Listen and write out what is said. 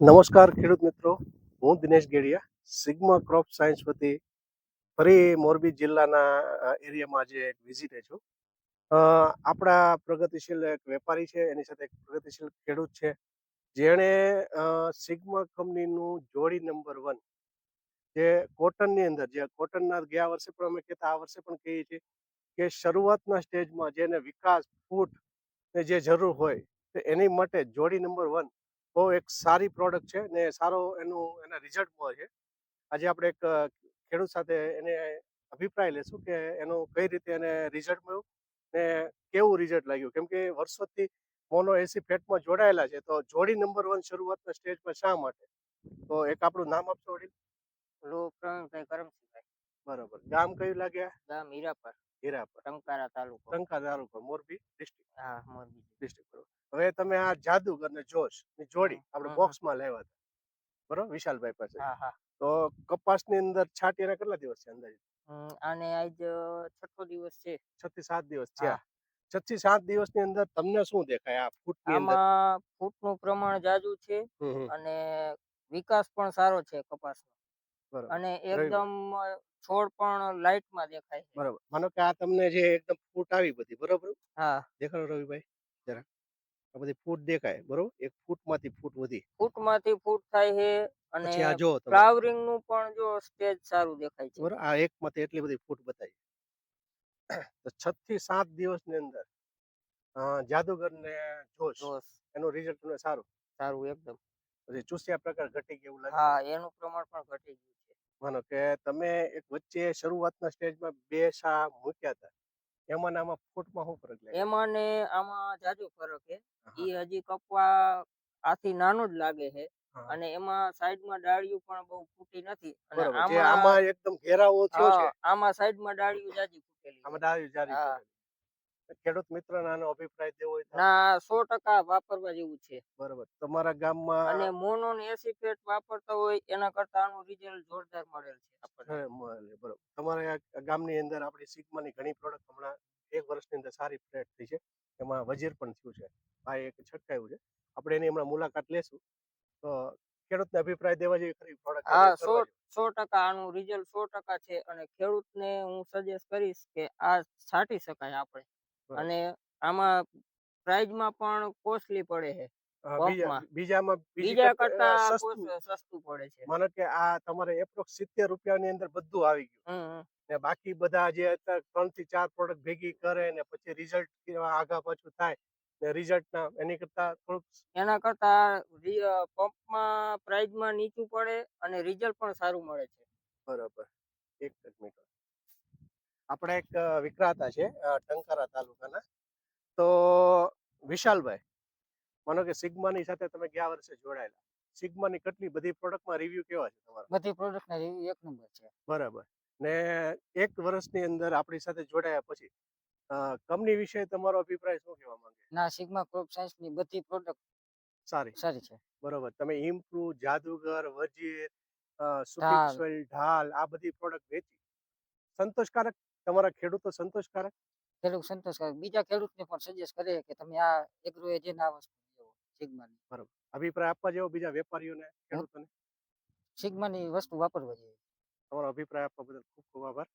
નમસ્કાર ખેડૂત મિત્રો, હું Dinesh Gediya sigma crop science વતી ફરી મોરબી જિલ્લાના એરિયામાં આજે એક વિઝિટે છું. આપણા પ્રગતિશીલ એક વેપારી છે, એની સાથે એક પ્રગતિશીલ ખેડૂત છે, જેણે સિગ્મા કંપનીનું જોડી નંબર 1 જે કોટનની અંદર, જે કોટનના ગયા વર્ષે પણ અમે કહેતા, આ વર્ષે પણ કહીએ છીએ કે શરૂઆતના સ્ટેજમાં જેને વિકાસ ફૂટ ને જે જરૂર હોય તો એની માટે જોડી નંબર 1 બહુ એક સારી પ્રોડક્ટ છે ને સારો એના રિઝલ્ટ મળે છે. આજે આપણે એક ખેડૂત સાથે એને અભિપ્રાય લેશું કે એનું કઈ રીતે એને રિઝલ્ટ મળ્યું ને કેવું રિઝલ્ટ લાગ્યું, કેમ કે વર્ષોથી મોનો એસી ફેટમાં જોડાયેલા છે, તો જોડી નંબર 1 શરૂઆતના સ્ટેજમાં શા માટે? તો એક આપણું નામ આપશો વડીલ? પ્રવીણભાઈ કરમસિંહભાઈ. બરોબર. ગામ કયું લાગ્યા? ગામ હીરાપર, હીરાપર, ટંકારા તાલુકો. ટંકા તાલુકો, મોરબી ડિસ્ટ્રિક્ટ. હા, મોરબી. ડિસ્ટ્રિક્ટ. હવે તમે આ જાદુગર ને જોશ ની જોડી આપણે હમ. બોક્સમાં લેવા હતા, બરોબર, વિશાલભાઈ પાસે. હા હા. તો કપાસની અંદર છાંટીને કેટલા દિવસ છે અંદાજે? આને આજ 6 દિવસ છે. 6 થી 7 દિવસ હા. થયા. 6 થી 7 દિવસની અંદર તમને શું દેખાય આ ફૂટની અંદર? આમાં ફૂટનું પ્રમાણ જાજુ છે અને વિકાસ પણ સારો છે કપાસનો. બરોબર. અને રવિભાઈ, એકદમ છોડ પણ લાઇટમાં દેખાય છે. બરોબર. માનો કે આ તમને જે એકદમ ફૂટ આવી બધી, બરોબર, હા. દેખાડો રવિભાઈ જરા. આ બધી ફૂટ દેખાય, બરોબર. એક ફૂટમાંથી ફૂટ વધી, ફૂટમાંથી ફૂટ થાય છે અને પછી આ જો તમે, ફ્લાવરિંગ નું પણ જો સ્ટેજ સારું દેખાય છે. બરોબર. આ એકમાંથી એટલી બધી ફૂટ બતાવી. તો 6 થી 7 દિવસની અંદર જાદુગર ને જોશ જોશ એનું રિઝલ્ટ તમને સારું? સારું એકદમ. પછી ચૂસ્યા પ્રકાર ઘટી ગયું લાગે? હા, એનું પ્રમાણ પણ ઘટી ગયું છે. માનો કે તમે એક વચ્ચે શરૂઆતના સ્ટેજમાં 2 સા મૂક્યા હતા, એમાં ને આમાં ફૂટમાં શું ફરક લાગે? એમાં ને આમાં જાજો ફરક છે. હા, ઈ હજી કપવા આથી નાનો જ લાગે છે હા. અને એમાં સાઈડમાં ડાળિયું પણ બહુ ફૂટી નથી અને બરોબર. જે આમાં એકદમ ઘેરાવો થયો છે, આમાં સાઈડમાં ડાળિયું જાજી ફૂટેલી આમાં છે. ડાળી જારી હા. ફૂટેલી. ખેડૂત મિત્રનો આનો અભિપ્રાય દેવો હોય તો? ના, 100% વાપરવા જેવું છે. બરોબર. તમારા અને ગામમાં મોનો ને એસી ફેટ વાપરતા હોય એના કરતા આનું રિઝલ્ટ જોરદાર મળેલ છે આપણને. બરોબર. તમારા ગામની અંદર આપણી સિગ્માની ઘણી પ્રોડક્ટ હમણાં 1 વર્ષની અંદર સારી ફ્લેટ થઈ છે, એમાં વજીર પણ થયું છે, આ એક છટકાયું છે. આપણે એની હમણાં મુલાકાત લેશું. તો ખેડૂતને અભિપ્રાય દેવા જેવી ખરી પ્રોડક્ટ હા, કરવા જેવી? 100% આનું રિઝલ્ટ 100% છે અને ખેડૂતને હું સજેસ્ટ કરીશ કે આ છાંટી શકાય આપણે. બરોબર. અને આમાં પ્રાઇઝમાં પણ કોસ્ટલી પડે છે. બીજામાં બીજી બીજા કરતા કરતા સસ્તું. સસ્તું પડે છે. માનો કે આ તમારે એપ્રોક્સ 70 રૂપિયાની અંદર બધું આવી ગયું હમ. ને બાકી બધા જે અત્યારે 3 થી 4 પ્રોડક્ટ ભેગી કરે ને પછી રિઝલ્ટ આગા પાછું થાય ને રિઝલ્ટના એની કરતા થોડુંક. એના કરતા પંપમાં પ્રાઇઝમાં નીચું પડે અને રિઝલ્ટ પણ સારું મળે છે. બરોબર. એક જ મિનિટ. આપણે એક વિક્રેતા છે ટંકારા તાલુકાના, તો વિશાલભાઈ, માનો કે સિગ્માની સાથે તમે ગયા વર્ષે જોડાયેલા, સિગ્માની કેટલી બધી પ્રોડક્ટમાં રિવ્યુ કેવા છે તમારા? બધી પ્રોડક્ટના રિવ્યુ એક નંબર છે. બરાબર. ને 1 વર્ષની અંદર આપણી સાથે જોડાયા પછી કંપની વિશે તમારો અભિપ્રાય શું કહેવા માંગે? ના, સિગ્મા ક્રોપ સાયન્સની બધી પ્રોડક્ટ સારી સારી છે. બરોબર. તમે ઇમ્પ્રુવ, જાદુગર, વજીર, સુપીક ઢાલ. સોઇલ, ઢાલ, આ બધી પ્રોડક્ટ વેચી સંતોષકારક? તમારા ખેડૂતો સંતોષકારક? ખેડૂત સંતોષકારક. બીજા ખેડૂતને પણ સજેસ્ટ કરે કે તમે આ એગ્રો એજન્ટ આ વસ્તુ લેવો સિગ્માની. બરોબર. અભિપ્રાય આપવા જેવો બીજા વેપારીઓને, ખેડૂતોને? સિગ્માની વસ્તુ વાપરવા જોઈએ. તમારો અભિપ્રાય આપવા બદલ ખૂબ ખૂબ આભાર.